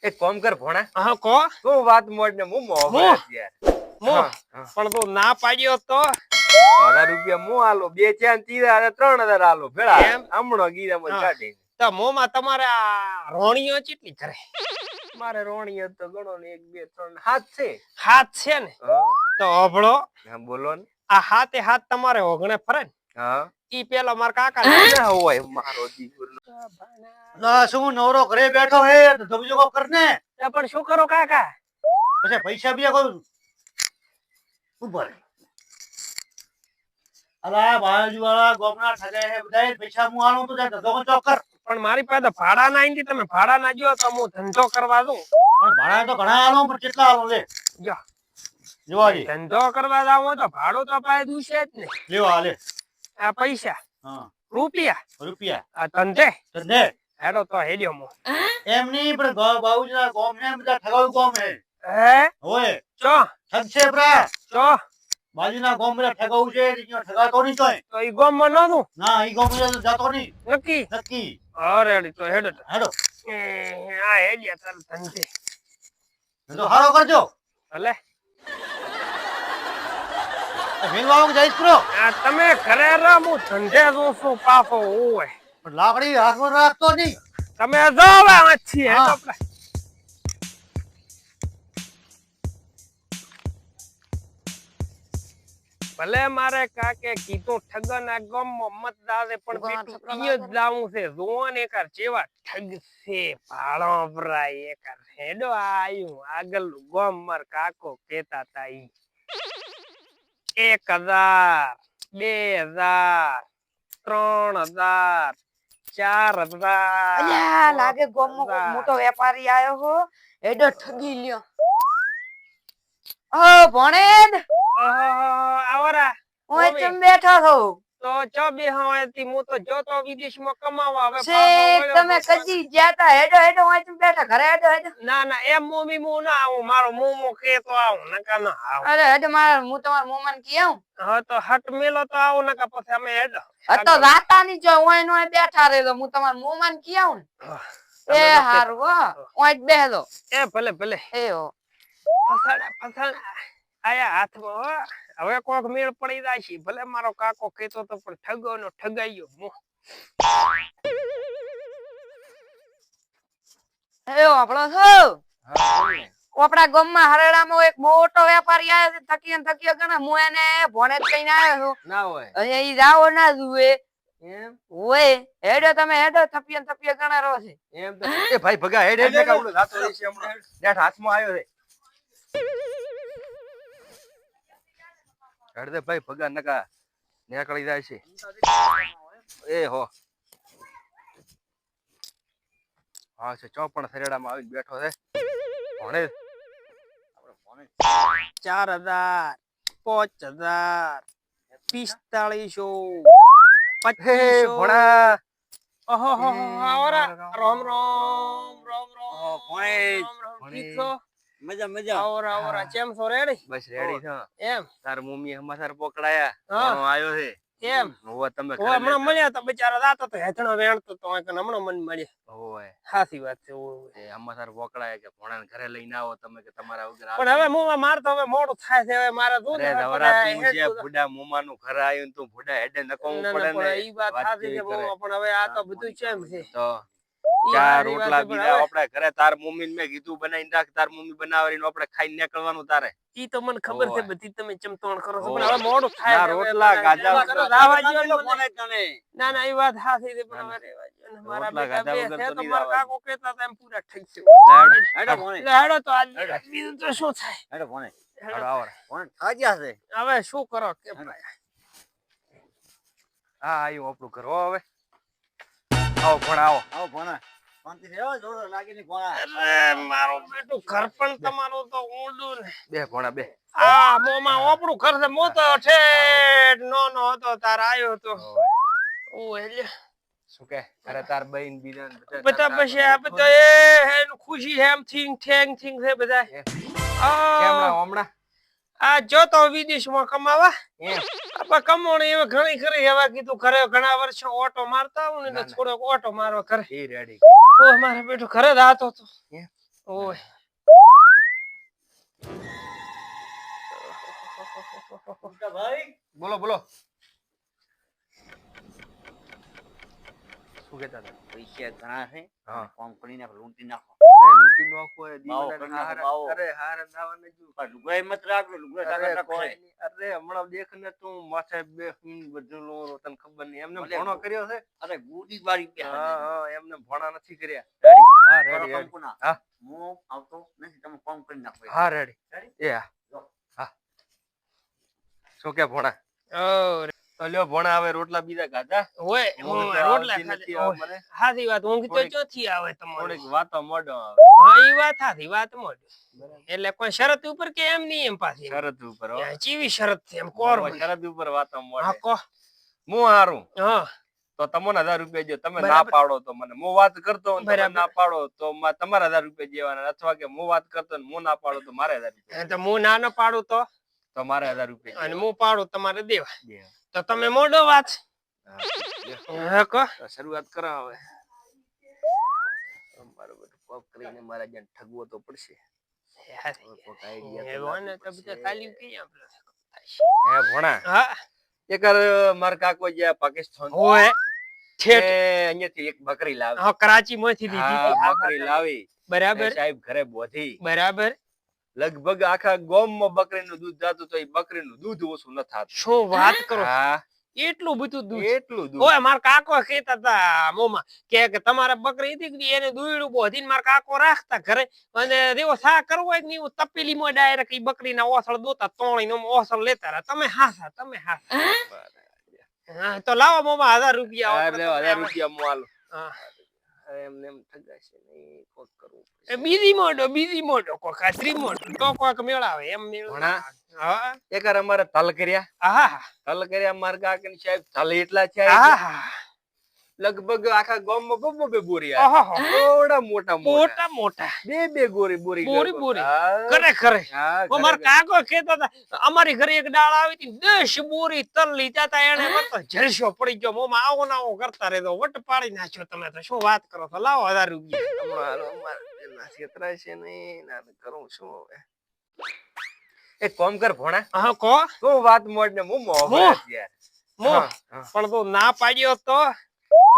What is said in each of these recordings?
એક કામ કર ભોણા હા કો તું વાત મોડ ને હું મોહે યાર પણ તું ના પાડ્યો તો 1000 રૂપિયા હું આલો 2 ચાર 3000 આલો ભેળા એમ? હમણો ગીરામાં કાઢી તો મોમાં તમારે આ રોણીઓ કેટલી કરે મારે રોણીઓ તો ગણો ને 1 2 3 7 છે હાથ છે ને તો અભળો હા બોલો ને આ હાથે હાથ તમારે ઓગણે ફરે ને હા ઈ પેલો માર કાકા ના હોય મારો દીકરો ના શું નવરો ઘરે બેઠો હે તો ધબજો કોક કર ને પણ શું કરો કાકા પછી પૈસા બીજા કોઈ ઉપર અલા બાજુ વાળા ગોમના ઠગાય હે બધાય પૈસા હું આલું તો ધબજો ચોક કર પણ મારી પાસે ભાડા ના આઈ તમે ભાડા ના જો તો હું ધંધો કરવા દઉં પણ ભાડા તો ઘણા આલો પણ કેટલા આલો લે જો જોવાજી ધંધો કરવા જાવ તો ભાડું તો પાય દુશે જ ને લેવા હાલે આ પૈસા હા રૂપિયા રૂપિયા આ ધંધે તો દે હેડો તો હેડ્યો મો એમ નહીં પણ બાબુજીના ગોમ ને બધા ઠગાવું ગોમ હે હે હોય ચો ઠગ છે પ્રા ચો બાજુના ગોમ બધા ઠગાવું છે ત્યાં ઠગાતો નહીં તોય તો ઈ ગોમ માં નતું ના ઈ ગોમ તો જાતો નહીં નક્કી નક્કી અરે તો હેડો તો. હેડો આ હેડ્યા તાર ધંધે તો હારો કરજો ભલે ભીલવાળો જઈશ કરો આ તમે ઘરે રહો હું ધંધે જોઉં છું પાછો હોય પણ લાકડી હાથમાં રાખતો નહીં તમે જાવ આછી હા. હેડો આપણે. ભલે મારે કાકે કીધું ઠગના ગમમાં મત દાદે પણ પેટું ઈ જ લાવું છે જોવો ને એકર જેવા ઠગ છે ભાળો ભરાય એકર હેડો આયું આગળ ગમ માર કાકો કેતા તા ઈ 1000 2000 3000 4000 અલ્યા લાગે ગોમમાં કોક મોટો વેપારી આયો હો એડો ઠગી લ્યો ઓ ભણેદ આવરા ઓય ચમ બેઠો છો તો ચો બે હવાથી હું તો જોતો વિદેશમાં કમાવા હવે શેઠ તમે કદી જાતા હેડો હેડો ઓય ચમ બેઠા ઘરે હેડો હેડો ના ના એમ મોમી મુ ના આવું મારો મોમો કે તો આવું નકા ના આવું અરે હેડો માર હું તમાર મોમાન કીઉં હા તો હટ મેલો તો આવું નકા પછી અમે હેડો આ તો જાતા ની જો ઓય નો બેઠા રહેલો હું તમાર મોમાન કીઉં એ હારું હો ઓય જ બેહલો એ ભલે ભલે એ હો ફસાડા આયા હાથમાં હો. હવે કોક મેળ પડી જાય છે ભલે મારો કાકો કેતો તો પણ ઠગો નો ઠગાઈયો મો એ આપણો છો આપડા ગામમાં હરેડામાં એક મોટો વેપારી આવ્યો છે થકીએ ને થકીએ ગણે હું એને ભણે જ કઈને આવ્યો છું ના હોય અહીંયા ઈ જાવો ના જુએ એમ ઓય હેડો તમે હેડો થપીએ ને થપીએ ગણે રહો છે એમ તો એ ભાઈ ભગા હેડ હેડ ને કાવડો જાતો રહી છે હમણાં નેટ હાથમાં આવ્યો છે હેડ દે ભાઈ ભગા નકા નીકળી જાય છે એ હો હા છે ચોપણ સરેડામાં આવીને બેઠો છે ભણે 4000 5000 4500 હે 2500 ભણા ઓહો હો આવરા રામ રામ રામ રામ ભણે ઠીક છો મજા મજા આવરા આવરા કેમ છો રેડી બસ રેડી છે એમ તાર મમ્મી સમાચાર પકડાયા હા. કોનો આયો છે એમ હોવા તમે ઓ હમણાં મળ્યા તો બિચારા જાતો તો હેઠણો વેણતો તો હમણાં મન મળ્યા હોય સાચી વાત છે ઓય. એ સમાચાર પકડાયા કે ભણાને ઘરે લઈને આવો તમે કે તમારા વગર પણ હવે હું માર તો હવે મોડું થાય છે હવે મારે શું અરે ને હવે નવરા બધા તું છે હેઠું તો- બુડા મોમાનું ઘરે આવ્યું ને તું બુડા હેડે નકવું ના, ના, પડે પણ ને ઈ વાત વાત સાચી છે કેવી કરે. બહુ, પણ હવે આ તો બધું કેમ છે તો ઈ ચાર સાચી વાત રોટલા છે, પણ બીજા હવે આપણે ઘરે તાર મમ્મી મેં કીધું બનાવીને રાખ તાર મમ્મી બનાવીને આપણે ખાઈને નીકળવાનું તારે ઈ તો મને ખબર છે ઓય. બધી તમે ચમતોણ કરો છો ઓય. પણ હવે મોડું થાય ના, છે, હવે રોટલા, મને ગાજા એમાં વગર કરો, રાવા દ્યો ને મને. તને ના ના ઈ વાત સાચી છે પણ ના, હવે રહેવા દ્યો ને. મારા રોટલા, બેટા ગાજા બે વગર છે તો તો નહીં મારા રાવા કાકો કહેતા હતા એમ પૂરા થઈ છે. હેડો ભણે એટલે હેડો તો આજ બીજું તો શું થાય હેડો ભણે હેડો. હાલો, આવો. ભણ ખાજ્યા છે હવે શું કરો કે ભાઈ હા આવ્યું આપણું ઘર હો હવે આવો પણ આવો આવો ભણા શાંતિ છે હો જોડો લાગીને ભણા અરે મારું બેટું ઘર પણ તમારું તો ઊંડું ને બે ભણા બે આ મોમાં ઓપડું ઘર છે મો તો ઠેઠ નો હતો તાર આવ્યો તો ઓ એટલે શું કે અરે તાર બહેન બીજા ને બધા પછી આ બધા એનું ખુશી છે એમ થિંગ ઠેંગ થિંગ છે બધા કેમણા હમણાં આ જોતો વિદેશમાં કમાવા એમ આપણે કમાણી એવી ઘણી ખરી હવે કીધું ઘરે ઘણા વર્ષો ઓટો મારતા આવું ને ના, તો ના. થોડોક ઓટો મારવા કરે એ રેડી ઓ મારે બેટું ઘરે જ આતો હતો ઓય ભાઈ બોલો બોલો શું કહેતા હતા? પૈસા ઘણા છે હા. કામ કરીને લૂંટી નાખો અરે લૂંટી નાખો એ બાવો દીવાના કરી નાખો, હારા- બાવો. અરે હારા દાવાને જો. પણ લુગડાઈ મત રાખજો લુગડા અરે તાકાત કોઈ રાખશે. નહીં. અરે હમણાં દેખ ને તું માથે બેસીને બધું લો તને ખબર નહીં એમને ભલે ભણો બહુ. કર્યો છે અરે ગુડી બારી હા પ્યા હા એમને ભણા નથી કર્યા રેડી હા કરો રેડી રેડી કંકુના. હા. હું આવતો નથી તમે કામ કરી નાખો હા રેડી રેડી? એ હા લો. હા શું કે ભણા ઓ તો લ્યો ભણા હવે રોટલા બીજા ખાધા ઓય ઊંઘ હું તો રોટલા આવતી નથી ખાધા. હવે ઓય, મને હાચી વાત ઊંઘ તો થોડીક- ચોથી આવે તમારી થોડીક વાતો મોઢો આવે હા ઈ વાત હાચી વાત મોઢ એટલે કોઈ શરત ઉપર કે એમ નહીં એમ પાછી શરત ઉપર હો. ચીવી શરત છે એમ કોર હવે શરત ઉપર વાતો હા મોઢે કો હું હારું હા તો તમને 1000 રૂપિયા જો તમે ના બરાબર. પાડો તો મને હું વાત કરતો હોઉં ને તમે બરાબર. ના પાડો તો તમારા 1000 રૂપિયા જેવાના અથવા કે હું વાત કરતો ને હું ના પાડો તો મારે 1000 રૂપિયા તો હું ના ન પાડું તો મારે 1000 રૂપિયા અને જેવા. હું પાડું તમારે દેવા દેવા. તો તમે મોઢો વાત હા, લ્યો. હા કો તો શરૂઆત કરો હવે મારું બધું કોક કરીને મારા જ્યાં ઠગવો તો પડશે હવે કોક idea તો એવો ને લાવવો તો પડશે. બધા ખાલી કઈ આપણે હે ભણા હા એકવાર મારા કાકો જે પાકિસ્તાન ઓય ઠેઠ અહીંયાથી એક બકરી લાવી હા કરાચી માંથી લીધી હા, હતી. હા, બકરી હા, લાવી બરાબર એ સાહેબ ઘરે બોધી બરાબર લગભગ આખા ગામમાં બકરીનું દૂધ જાતું તો એ બકરીનું દૂધ ઓછું ન થાતું શું વાત કરો હા એટલું બધું દૂધ એટલું દૂધ ઓય મારા કાકો કહેતા હતા મોમાં કે તમારે બકરી હતી કે એને દૂધડું બોધીને મારા કાકો રાખતા ઘરે અને દેવો સા કરવો હોય ને એવું તપેલીમાં ડાયરેક્ટ ઈ બકરીના ઓસળ દોતા તોણીને ઓસળ લેતા રહ્યા તમે હાસા હા તો લાવો મોમાં 1000 રૂપિયા હા, આપણે લેવા, તમને 1000 રૂપિયા હું આલું. હા. એમને એમ ઠગાશે નહીં, કોક કરવું એ પડશે. બીજી મોઢો કોક આ ત્રીમોઢો તો કોક મેળાવે એમ ભણા. હા એકવાર અમારે તલ કર્યા આહા તલ કર્યા મારા કાકાની સાહેબ તલ એટલા છે આહા લગભગ આખા ગામમાં બે બોરી આવ્યા. આહા થોડા મોટા મોટા મોટા બે બોરી બોરી બોરી ગરબો. બોરી. હા, કરે કરે હા, ઓ મારા ઘરે કાકો કહેતા હતા અમારી ઘરે એક ડાળ આવી હતી 10 બોરી તલ લીધા હતા એને કરતો જલસો પડી ગયો મોમાં આવો ના આવો કરતા રહેતો વટ પાડી નાખ્યો તમે તો શું વાત કરો છો લાવો 1000 રૂપિયા હમણાં અમારે એના છેતરાય છે નહીં, ના કરું શું હવે? એક કામ કર ભોણા હા કો તું વાત મોડ ને હું મોહ મોહ? યાર મો હા, હા. પણ તો ના પાડ્યો તો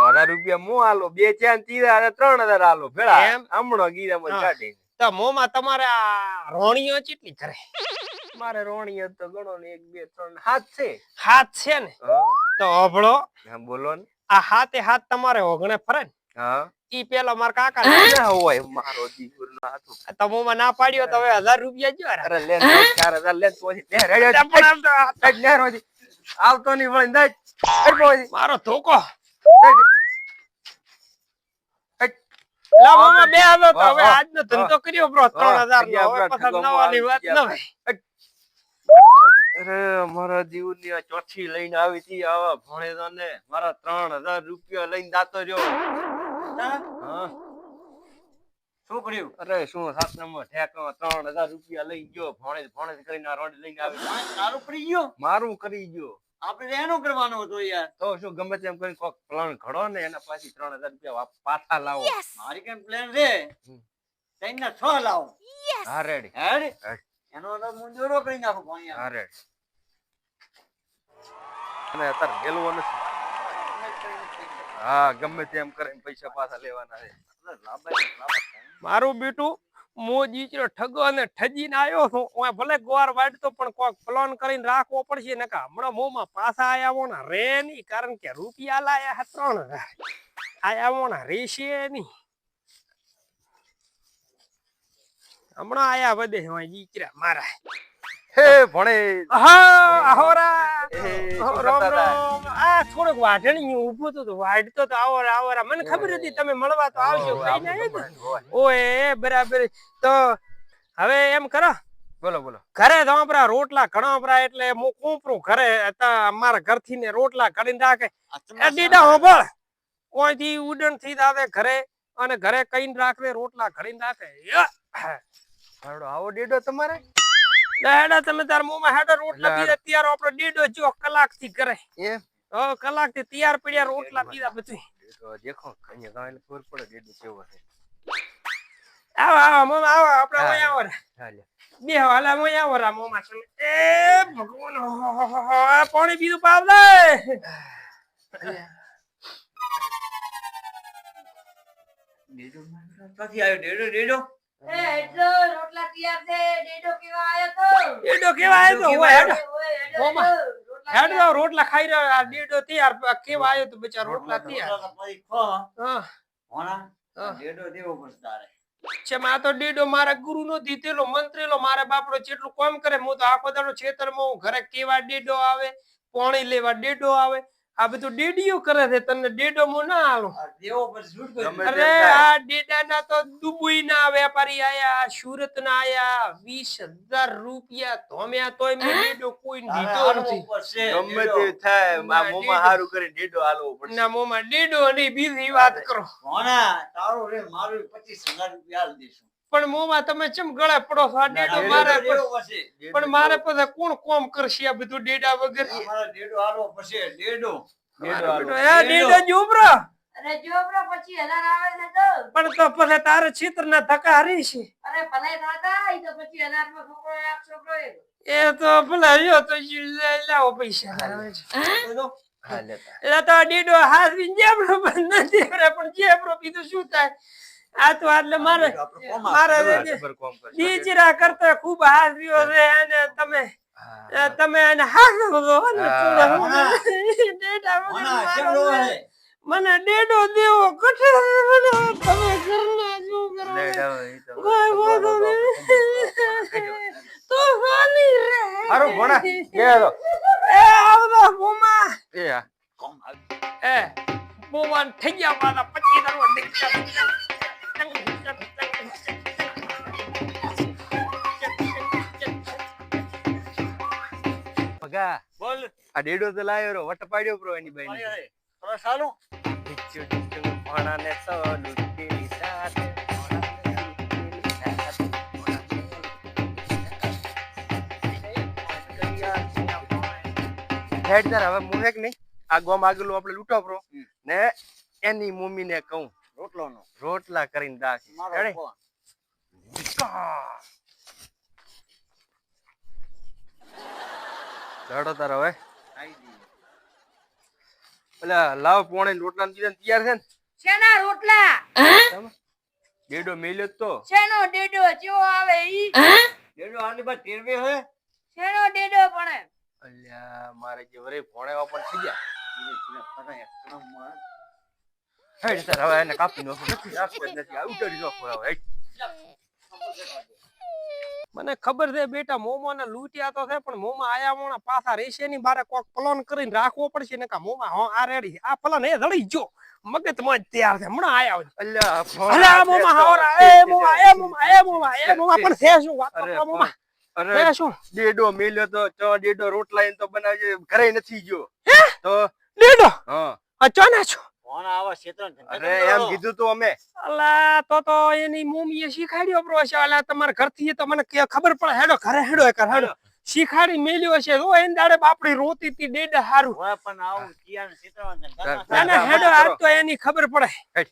1000 રૂપિયા હું આલો બે ચાર તીરા 3000 આલો ભેળા એમ? હમણાં ગીરામાં હા. કાઢી તો મોમાં તમારે આ રોણીઓ કેટલી કરે મારે રોણી તો ગણો ને 1 2 3 7 છે હાથ છે ને તો અભળો હા બોલો ને આ હાથે હાથ તમારે ઓગણે ફરે ને હા ઈ પેલા મારા કાકા ના હોય મારો દીકરો હાથું તો મોમાં ના પાડ્યો તો હવે 1000 રૂપિયા જો અરે લે 4000 લે તો લે રેડ્યો પણ આમ તો આ- જ ને રોજી આવતો નહીં વળી દઈ અરે મારો ધોકો બોજી લા મોમાં બે આવ્યો તો હવે હા, આજનો ધંધો કર્યો બ્રો 3000 નો હવે આપણા પાછા નવાની વાત ન હોય અરે મારા જીવની આ ચોથી લઈને આવી હતી આવા ભણેલા ને મારા 3000 રૂપિયા લઈને દાતો રહ્યો હા શું કર્યું અરે શું સાત નંબર ઠેકાણો 3000 રૂપિયા લઈ ગયો ભણે કરીને આ રોડ લઈને આવી તારું પડી ગયો મારું કરી ગયો આપણે એનો કરવાનો હતો યાર તો શું ગમે તેમ કરીને કોક પ્લાન ઘડો ને એના પાછી 3000 રૂપિયા પાછા લાવો મારી કઈ પ્લાન છે હમ. તૈના 6 લાવો હા રેડી હેડ હેડ. એનો તો મુંજોરો કરી નાખો ભણ્યા હા રેડી અને અત્યારે મેલવો નથી હા ગમે તેમ કરીને પૈસા પાછા લેવાના છે મારું બેટું મો દીકરો ઠગો અને ઠજીને આવ્યો છું ઓય ભલે ગોર વાડતો પણ કોક પ્લાન કરીને રાખવો પડશે નકા હમણાં મોમાં પાછા આયા વોના રે નહીં કારણ કે રૂપિયા લાયા 3000 આયા વોના રેશે નહીં હમણાં આયા વધે હોય દીકરા મારા હે ભણે હા ahoરા એ શું રામ કરતા હતા? રામ આ થોડોક વાઢણી ઊભો તો વાઢતો તો આવરા મને ખબર હતી તમે મળવા તો આવશો ઓય, કઈ આપણું ના ગમે હોય. ઓય બરાબર તો હવે એમ કરો બોલો બોલો ઘરે તો આપણા રોટલા ઘણા એટલે હું કૂપરું ઘરે અમારા ઘરથી ને રોટલા કરીને રાખે એ દીડા હોબળ કોઈથી ઉડન થી આવે ઘરે અને ઘરે કઈને રાખે રોટલા ઘડીને રાખે હાડો આવો ડેડો તમારે હેડા તમે તાર મોમાં હેડા રોટલા એટલે બીજા તૈયાર આપણો દીડો જો કલાક થી કરે એમ કલાક થી તૈયાર પડ્યા રોટલા બીજા બધું ડેડો દેખો અહીંયા ગાય ખબર પડે ડેડો કેવો છે આવો આવો મોમા આવો આપણે હા. ઓય આવો રે. હાલે. બે હાલા મોય આવો રા મોમા તમે એ ભગવાન પાણી બીજું પાવ લે ક્યાંથી આવ્યો ડેડો એ હેડો રોટલા તૈયાર છે ડેડો કેવા આયો તો ડેડો કેવા આવ્યો તો ઓય હેડો ઓય, હેડો, મોમા. હેડો, રોટલા હેડો રોટલા ખાઈ રહ્યો આ ડેડો તૈયાર કેવા આવ્યો તો બચારો રોટલા તૈયાર હા હા. ડેડો દેવો પડશે તારે છે આ તો ડેડો મારા ગુરુ નો દીધેલો મંત્રેલો મારા બાપડો જેટલું કામ કરે હું તો આખો દાડો ખેતરમાં હું ઘરે કેવા ડેડો આવે પાણી લેવા ડેડો આવે આ બધું ડેડીઓ કરે છે તને ડેડો હું ના આલું આ દેવો પડશે શું ગમે કરી તે અરે થાય. આ ડેડાના તો દુબઈ ના વેપારી આયા સુરત ના આયા 20,000 રૂપિયા ધોમ્યા તોય મેં ડેડો કોઈ દીધો નથી ગમે તે થાય આ મોમાં હારું કરીને ડેડો હાલવો પડશે. ના મોમાં ડેડો અને બીજી વાત કરો તારો રે મારું 25,000 રૂપિયા આલી દઈશું પણ મોમાં તમે ચમ ગળે પડો છો આ ડેડો મારે દેવો પડશે પણ મારે પછી કોણ કોમ કરશે આ બધું ડેડા વગર અમારે ડેડો હાલવો પડશે ડેડો ડેડો હાલવો. એ ડેડો જોબરો અરે જો બ્રો 25,000 આવે છે તો પણ તો પછી તારે છિત્રના ધક્કા હરી છે અરે ભલે થાતા ઈ તો 25,000 માં છોકરો એક છોકરો એક એ તો ભલે રહ્યો તો લાવો પૈસા હાલે. એટલે તો ડેડો હાથવી જેબરો પણ નથી કરે પણ જેબરો બીજું શું થાય આ તો એટલે મારે મારે બરાબર કોમ કરશે. દીચરા કરતા ખૂબ હાથવ્યો છે અને તમે હા. તમે એને હાથવો છો ને હા. ડેડા વગર મોના કેમ મારો રોવે ને. મને ડેડો દેવો કઠે તમે ઘરના શું કરો ડેડો એ તો કોઈ વાંધો નહીં. તો સાલી રે હારું ભણા. કે તો. એ આવતો બોમા એ હા. એ બોમા થઈ ગયા મારા 25,000 દીકરા ભગા બોલ આ ડેડો તો લાયો રો વટ પાડ્યો પ્રો એની બાઈ તમે સાલું ટીચુ ટીચુ ભણાને તો લૂટેલી સાથે હેડ તાર હવે મુહેક નહીં આ ગોમ આગલું આપણે લૂંટો પ્રો ને એની મમ્મી ને કહું રોટલોનો રોટલા કરીને દાખી મારો હેડે. ફોન. લડો તાર હવે આઈ દી. પેલા લાવ પોણે રોટલા દીધા તૈયાર છે ને શેના રોટલા ડેડો મેલ્યો જ તો શેનો ડેડો જેવો આવે ઈ ડેડો આની બાદ ટેરવે હે શેનો ડેડો પણ અલ્યા મારે જે વરે ભોણેવા પણ થઈ ગયા ધીરે ધીરે ફટાય એકદમ હેડ તાર હવે એને કાપી નાખો નથી રાખવો જ નથી આ ઉડાડી નાખો હવે હેડ. મને ખબર છે બેટા મોમો ને લૂંટ્યા તો છે પણ મોમા આયા મોણા પાછા રહેશે ની બારે કોક પ્લાન કરીને રાખવો પડશે ને કા મોમા હો આ રેડી આ પ્લાન એ જડી જો મગજ માં તૈયાર છે હમણાં આયા હોય અલ્યા અરે આ મોમા હાવરા એ મોમા એ મોમા એ મોમા એ મોમા પણ છે શું વાત અરે કરો મોમા અરે છે શું ડેડો મેલ્યો તો ચો ડેડો રોટલા એને તો બનાવજે ઘરે નથી ગયો તો ડેડો હા અચાનક છો ફોન આવા ક્ષેત્ર અરે એમ કીધું તું અમે અલા તો એની મમ્મીએ શીખાડ્યો બ્રો છે અલા તમારા ઘરથી તો મને ખબર પડે હેડો ઘરે હેડો એકર હેડો શીખાડી મેલ્યો હશે જો એન દાડે બાપડી રોતી હતી ડેડા હારું હોય પણ આવું કિયાન ક્ષેત્રમાં અને હેડો આજ તો એની ખબર પડે હેડ.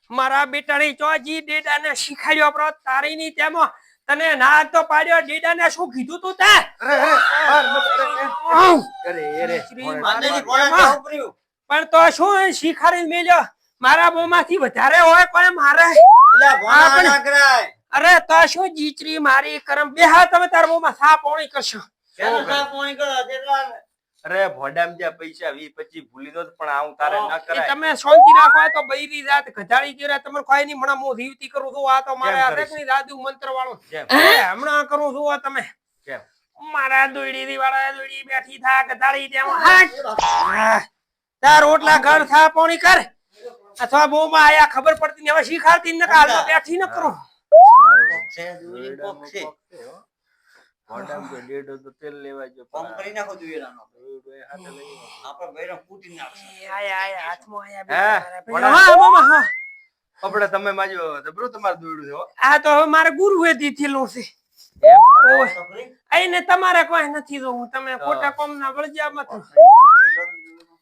મારા બેટાની ચોજી ડેડાને શીખાડ્યો બ્રો તારીની તેમાં તને ના તો પાડ્યો ડેડાને શું કીધું તું તે અરે અરે આંધેરી કોણે જાવ પડ્યું પણ તો શું શીખાડી મેલ્યો મારા મોંમાંથી વધારે હોય કોઈ મારે એટલે ભોણા ના કરાય અરે તો શું જીચરી મારી કરમ બેહા તમે તાર મોંમાં સા પાણી કરશો કેનો સાપ પોણી કરો જેટલા અરે ભોડામ જ્યાં પૈસા 20-25 ભૂલી દો પણ આવું તારે ન એ કરાય તમે શાંતિ રાખો આ તો બૈરી જાત ગધાડી કર્યા તમે કોઈ ની હમણાં હું રીવતી કરું છું આ તો મારે કેમ આદેક કરીશ? ની દાદુ મંત્ર વાળો કેમ? હમણાં કરું છું આ તમે કેમ મારા દોડી ની વાળા દોડી બેઠી થા ગધાડી તેમાં હાટ તાર રોટલા ઘર થા પાણી કર અથવા બોમાં આયા ખબર પડતી ને હવે શીખાડતી ન કાલ તો બેઠી ન કરો છે દૂરી કોક છે ભોડામ તો ડેડો તો તેલ લેવા જો કોમ કરી નાખો દુવેરાનો હાથે લઈ આપણે બૈરા ફૂટી નાખશે આયા આયા હાથમાં આયા હે, બેટા. હા મામા હા આપણે તમે માજો જબરું તમારું દોડ્યું છે હો. આ તો હવે મારે ગુરુ એ દીધેલું છે એમ ઓય. આઈને તમારે કોઈ નથી જોવું તમે ખોટા કોમ ના વળજ્યા મત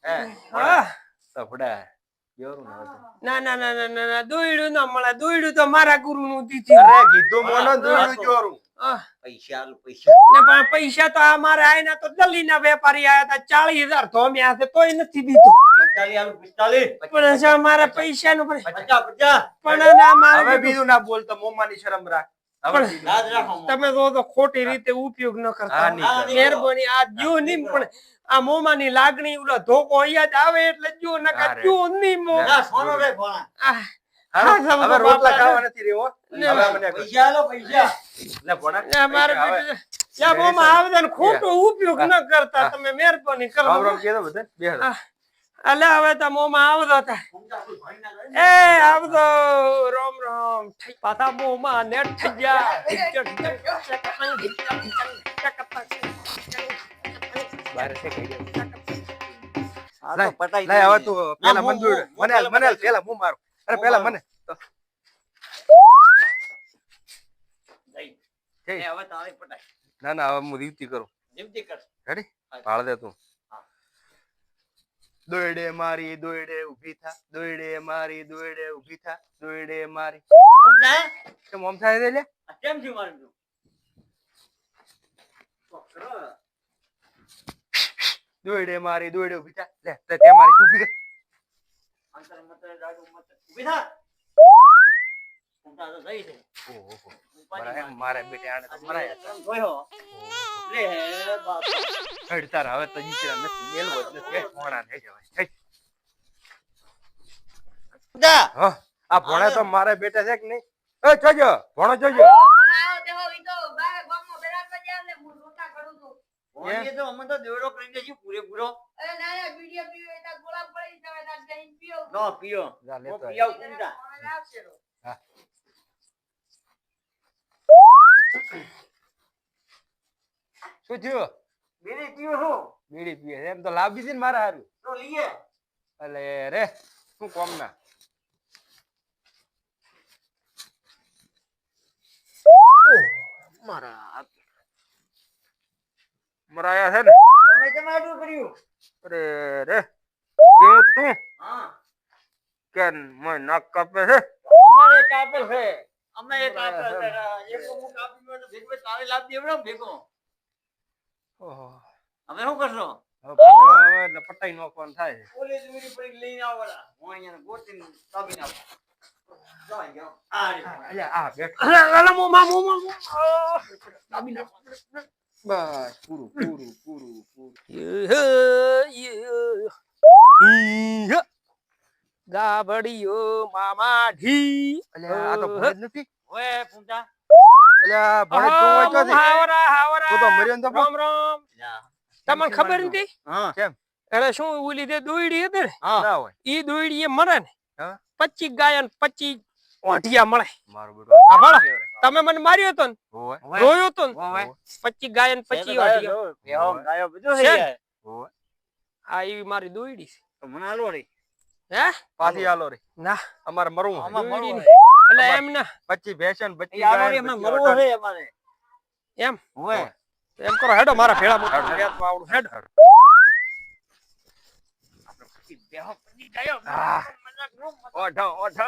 હે હા સફડા જોરું ને હવે. ના ના ના ના ના ના દોયડું ના મળે દોયડું તો મારા ગુરુનું દીધી અરે કીધું મોનો દોડ્યું જોરું. પૈસા આલું પૈસા ને પણ પૈસા તો આ મારે આયના તો દલીના વેપારી આયા હતા 40,000 તો અમે આસે તોય નથી દીધો 45 આલું 45 પણ છે મારા પૈસાનું પણ 50 50 પણ ના મારે હવે બીજું ના બોલતો મોમાની શરમ રાખ. હવે પણ બીજું. રાજ રાખો તમે તો ખોટી રીતે ઉપયોગ ન કરતા હા, નહીં કરો. મહેરબાની આ જો નહીં પણ આ મોમાની લાગણી ઓલો ધોકો અહીંયા જ આવે એટલે જો નકા અરે. જો નહીં મો ના સોનો રે ભણા આહ, હારું, હા, હવે રોટલા બાપા. ખાવા નથી રહ્યો. ને હવે મને કહો. પૈસા આલો પૈસા લે ભણા, ને મારે પૈસા હવે. બેટે યા મોમાં આવે ને ખોટો ઉપયોગ ન કરતા તમે મહેરબાની કરો રામ રામ કહેતો બધા. બેહો. અલે હવે તો મોમાં આવતો હતા સમજા કોઈ ભાઈ ના એ આવતો રામ રામ પાછા મોમાં ને ઠજ્યા બારે છે કઈ ગયો. આ લાય, તો પટાઈ લાય, હવે દીધી. તું પેલા ના, મને દોડ. હું મને હાલ, મને હાલ, પેલા હું મારું. અરે પેલા મારું. મને. લઈ. જય. એ હવે તારી પટાઈ ના ના, હવે હું રીવતી કરું. જીવતી કર રેડી? પાળ દે તું. દોયડે મારી દોયડે ઊભી થા, દોયડે મારી દોયડે ઊભી થા, દોયડે મારી. સમજાય કેમ આમ થાય છે લે? આ કેમ થી મારું તું દોયડે મારી દોયડે ઊભી થા. લે, તે મારી તું ઊભી કર. અંતર મતર દાડુ મતર ઊભી થા સમજા તો જઈ છે ઓહો. મારા બેટે આને તો મરાયા હતા. જોયો લે બાપ હડ તારા હવે તો જીતરા નથી, મેલવો જ નથી. એ ભોણા થઈ જવાય. હે. જા હા, આ ભોણા તો મારા બેટા છે કે નહીં? એ જોજો, ભોણો જોજો. ઓય તો અમને તો દેવડો કરી દેજી પૂરેપૂરો નો પીઓ જા, લેતો નો આય. પીઓ કુંડા શું થયું? બીડી પીઓ છો બીડી પીએ છે? એમ તો લાવી છે ને મારા હારું. તો લીએ અલે રે, શું કોમ ના? મારા મરાયા છે ને? તમે જમાડું કર્યું અરે રે, કેવું તું હા કે મને નાક કાપે છે? અમારે કાપે છે અમે એક કાપે છે એક હું કાપી મેં તો ભેગો તારે લાવ દેવડો ભેગો ઓહો. હવે શું કરશો હવે લપટાઈ નોખવાનું થાય છે. પોલીસ વીડી પડી લઈને આવવાના હું અહીંયા ગોતીને કાપી નાખું જાઓ જાઓ આ રે અલ્યા, આ બેઠો. અલે મોમાં મોમાં કાપી નાખો બસ, પૂરું પૂરું પૂરું પૂરું. ગાબડિયો મામા ઢી અલ્યા, આ તો ભણે જ નથી. ઓય પૂંજા અલ્યા, ભણે જ તો હોય ચોથી. હાવરા હાવરા તું તો મર્યો ને તો પણ. રામ રામ જા તમને ખબર નથી હા કેમ? એટલે શું ઓલી તે દોયડી હતી ને ના હોય. ઈ દોયડી એ મરે ને હા? 25 ગાયન 25 ઓઢિયા મળે મારો બેટો આ ભણો. તમે મને માર્યો હતો ને હોય. રોયો હતો ને ઓય 25 ગાયન 25 ઓઢિયા બેહો ગાયો બધું છે થઈ ને? જાય હોય. આ એવી મારી દોયડી છે તો મને હાલો રે હે પાછી આલો રે. ના અમારે મરવું છે. આમાં દોયડી મરવું નહીં. છે એટલે એમ ના 25 ભેંસો ને 25 એ આલો રે ગાય ને એમાં 25 મરવું અઢાર. છે અમારે એમ ઓય એમ કરો હેડો મારા ભેળા હેડ, મોટા હેડ. આવડું હેડ બેહો પડી ગયો આહ. ઓઢો ઓઢો.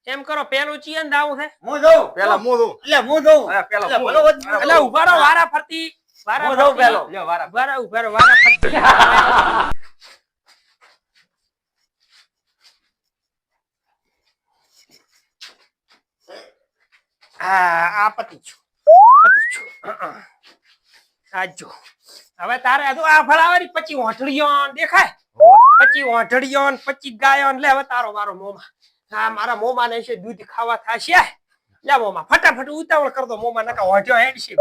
એમ કરો પેલું ચિયન દાવું છે હું જોઉં પેલા મું દઉં. એટલે હું જોઉં અરે, પેલા એટલે મું ભલો દઉં. વધ- એટલે ઉભા રહો વારા ફરતી વારા હું જાઉં ફરતી. પેલો. લ્યો, વારા. ઉભા રહો ઉભા રહો વારા ફરતી આ પતિ છું આજો હવે તારે આ તો આ ફળાવારી 25 ઓઠડીઓ દેખાય હોય. 25 ઓઠડીઓ 25 ગાયો લે હવે તારો મારો મોમાં હા મારા મોમાં ને છે દૂધ ખાવા થાશે લે મોમાં ફટાફટ ઉતાવળ કર દો મોમાં નકા ઓઠ્યો હેડશે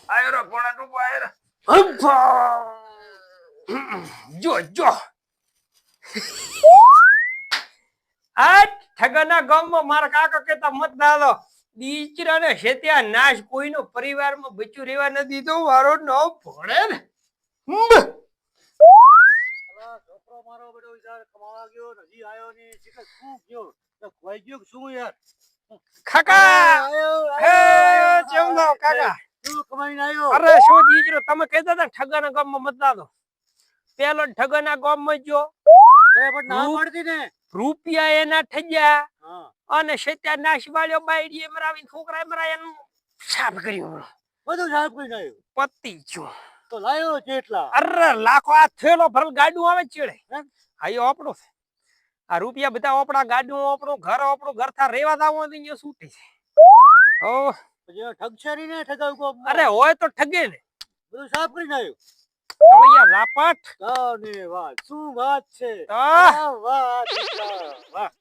આયો રે, ભોણા ડૂબો આયો રે. જો જો આ ઠગાના ગામમાં મારા કાકા કેતા મત દાદો દીચરાને શેત્યા નાશ કોઈનો પરિવારમાં બચ્ચું રહેવા ન દીધો વારો ન ભણે ને છોકરો મારો બધો વિચાર કમાવા ગયો હજી આયો ને શીખર શું ગયો તો ખોઈ ગયો કે શું યાર કાકા હે ચેમ છો કાકા શું કમાઈને આવ્યો? અરે શું દીકરો તમે કહેતા હતા ઠગાના ગામમાં મત દાદો પેલો જ ઠગાના ગામમાં જો એ પણ ના પડતી ને. રૂપિયા એના ઠગ્યા હા. અને સત્યાનાશ વાળ્યો બાયડીએ મરાવી છોકરાએ મરાય એનું સાફ કર્યું બધું સાફ કરીને આવ્યો. પતી ગયું તો લાયો કેટલા? અરે લાખો આ થેલો ભરલ ગાડું આવે ચડે એમ? આયો આપણો છે આ રૂપિયા બધા આપણા ગાડું આપણું ઘર થા રેવા દાવો અહીંયા છૂટી છે ઓ પછી ઠગશારી ને ઠગાવ કોમ. અરે હોય તો ઠગે ને બધું સાફ કરીને આવ્યો. તળિયા રાપટ ધન્યવાદ. શું વાત છે? આહ! વાહ, વાહ દીકરા, વાહ.